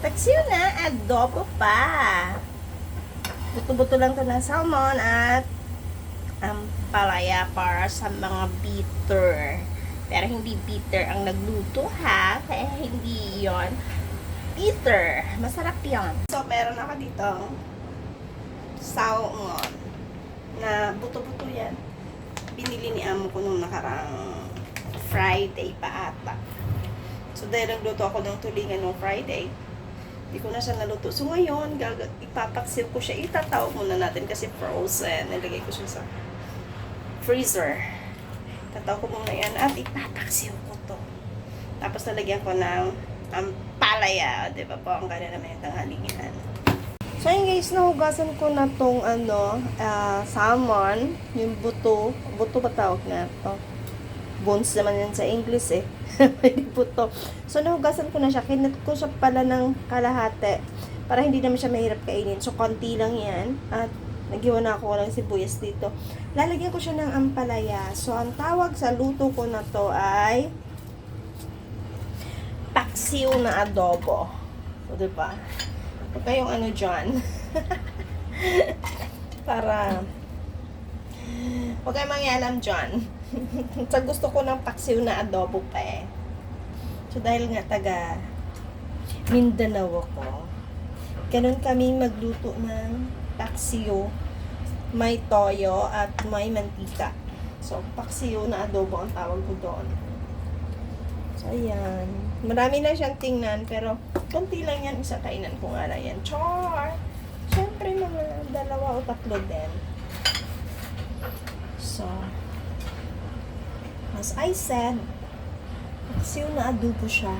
Taksiw na, adobo pa. Buto-buto lang to ng salmon at palaya para sa mga bitter. Pero hindi bitter ang nagluto ha. Kaya hindi yon bitter. Masarap yon. So, meron ako dito salmon na buto-buto yan. Binili ni amo ko nung nakarang Friday pa ata. So, dahil nagluto ako ng tulingan nung Friday, hindi ko na siya naluto. So, ngayon, ipapaksiw ko siya. Itatawag muna natin kasi frozen. Nilagay ko siya sa freezer. Tatawag ko muna yan at ipapaksiw ko to. Tapos, nalagyan ko ng palaya. Diba po? Ang gana naman yung tanghalingan. So, yun guys, nahugasan ko na tong salmon. Yung buto. Buto ba tawag na ito? Bones naman yan sa English eh. Pwede po to. So, nahugasan ko na siya. Kinat ko siya pala ng kalahati para hindi naman siya mahirap kainin. So, konti lang yan. At nagiwan na ako ng sibuyas dito. Lalagyan ko siya ng ampalaya. So, ang tawag sa luto ko na to ay paksiw na adobo. So, diba? Huwag kayong ano dyan. Para huwag kayong mangyalam dyan. Sa gusto ko ng paksiw na adobo pa eh. So, dahil nga taga Mindanao ako, ganun kami magluto ng paksiw. May toyo at may mantika. So, paksiw na adobo ang tawag ko doon. So, ayan. Marami na siyang tingnan, pero konti lang yan. Isa kainan ko nga lang yan. Char! Siyempre, mga 2 o 3 din. So, as I said, paksiw na adobo siya.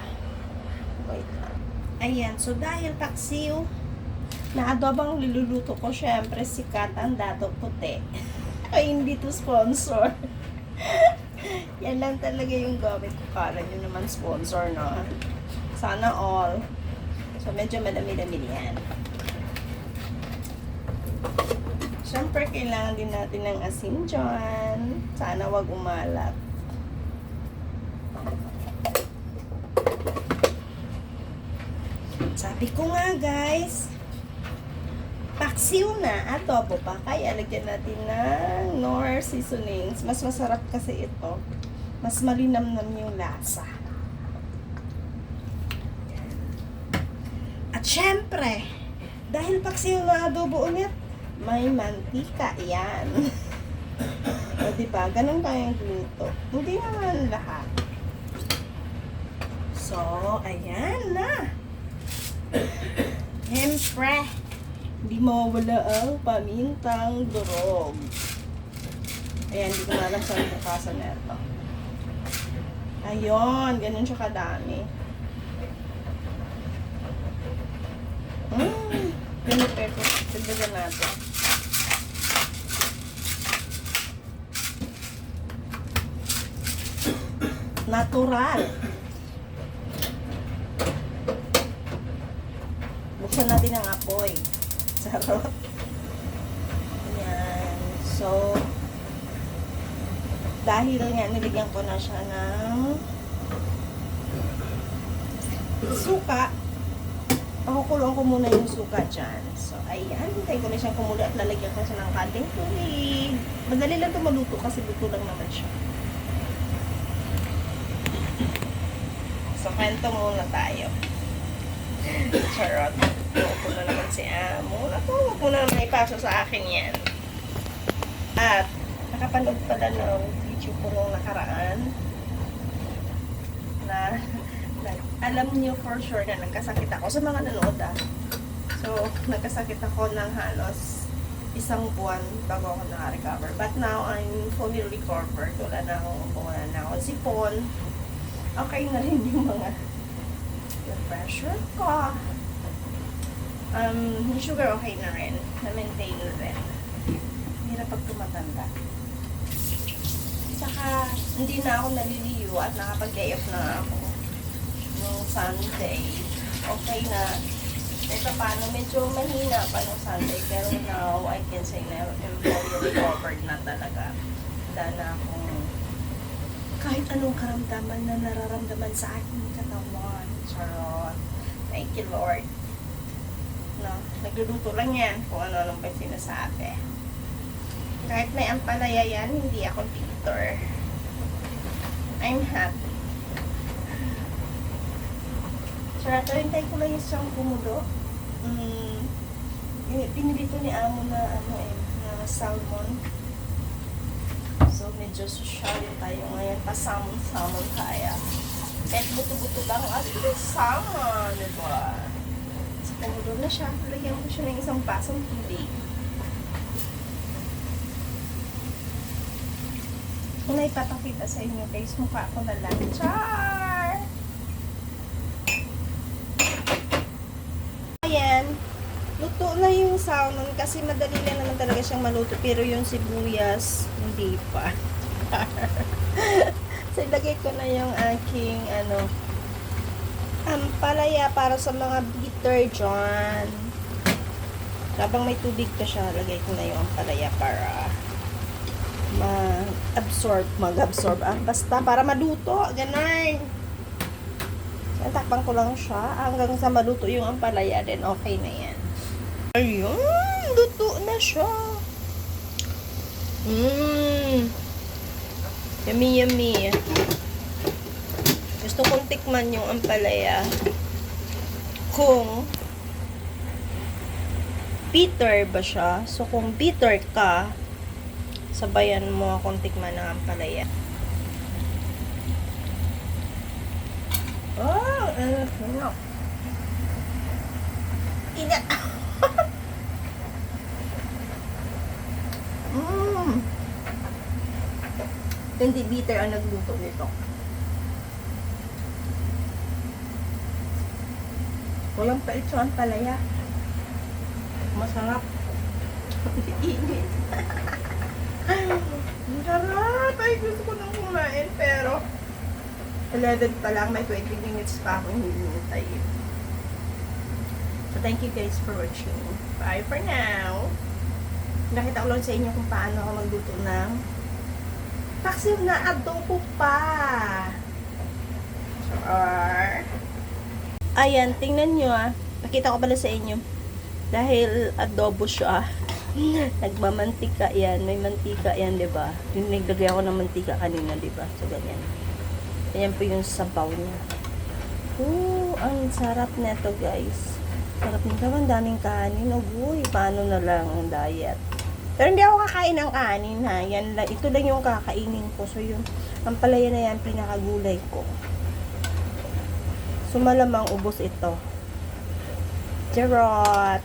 Wait lang. Ayan, so dahil paksiw na adobo ang niluluto ko, syempre sikat ang dato puti. Ay, hindi to sponsor. Yan lang talaga yung gamit ko. Kala nyo naman sponsor, no? Sana all. So, medyo madami-dami yan. Syempre, kailangan din natin ng asin dyan. Sana wag umalat. Sabi ko nga guys, paksiw na adobo pa, kaya lagyan natin ng Knorr seasonings. Mas masarap kasi ito. Mas malinamnam yung lasa. At syempre, dahil paksiw na adobo ulit, may mantika yan. O diba, ganun tayong luto. Hindi naman lahat. So, ayan na. Siyempre, hindi mawawala ang pamintang durog. Ayan, hindi ko na alam saan bukasan na ito. Ayun, ganun siya kadami. Ganun pepper. Dagdagan natin. Natural. Buksan natin ang apoy. Sarap. Ayan. So, dahil nga nilagyan ko na siya ng suka, pakukulong ko muna yung suka dyan. So, ayan. Hintayin ko na siyang kumulo at lalagyan ko siya ng kating tubig. Madali lang ito maluto kasi luto lang naman siya. So, kwento muna tayo. Charot. Huwag na naman si Amo. Ako, huwag mo na naman ipasa sa akin yan. At, nakapanood pala ng video ko nung nakaraan na alam niyo for sure na nagkasakit ako. Sa mga nanood So, nagkasakit ako ng halos 1 buwan bago ako naka-recover. But now, I'm fully recovered. Wala na akong wala na akong sipon. Okay na rin yung mga blood pressure ko. Yung sugar okay na rin. Na-maintain na rin. Hirap pag tumatanda. Saka, hindi na ako naliliyo at nakapag-day off na ako. Nung Sunday, okay na. Ito paano, medyo mahina pa nung Sunday. Pero now, I can say na I'm fully recovered na talaga. Dahil na akong kahit anong karamdaman na nararamdaman sa aking katawan. Charot. Thank you. you, Lord. No, nagluluto lang yan kung ano-ano pa sinasabi. Kahit may ampalaya yan, hindi ako bitter. I'm happy. Sarap, hintay ko lang yung siyang kumulo. Pinili ko ni Amo na na salmon. So, medyo social tayo ngayon. Pa-salmon kaya. Kahit buto-buto lang at salmon, diba? So, kumulo na siya. Lagyan ko siya ng isang basong tubig. Kung naipapakita sa inyo guys, mukha ko na lang. Char! Ayan. Luto na yung salmon kasi madali lang naman talaga siyang maluto. Pero yung sibuyas, hindi pa. So, ilagay ko na yung aking, ampalaya para sa mga bitter dyan. Habang may tubig pa siya, lagay ko na yung ampalaya para mag-absorb. Basta para maluto, ganun. So, takpan ko lang siya hanggang sa maluto yung ampalaya, then okay na yan. Ayun, luto na siya. Yummy, yummy. Gusto kong tikman yung ampalaya. Kung bitter ba siya? So, kung bitter ka, sabayan mo akong tikman ng ampalaya. Oh, ano? Ina! Hindi bitter ang nagluto nito. Walang pait sa ampalaya. Masarap. Init. Masarap. Ay, gusto ko nang kumain, pero 11 pa lang, may 20 minutes pa akong hinihintay. So, thank you guys for watching. Bye for now. Nakita ko lang sa inyo kung paano ako magluto ng paksiw na adobo pa. So, ayan, tingnan nyo Nakita ko pala sa inyo. Dahil adobo siya. Nagmamantika yan. May mantika yan, diba? Yung naglagay ako ng mantika kanina, diba? So, ganyan. Ayan po yung sabaw niya. Ang sarap nito, guys. Sarap nito. Ang daming kanin. Uy, paano na lang ang diet? Pero hindi ako kakain ng kanin, ha. Yan lang. Ito lang yung kakainin ko. So, yung ampalaya na yan, pinakagulay ko. So, malamang ubos ito. Charot!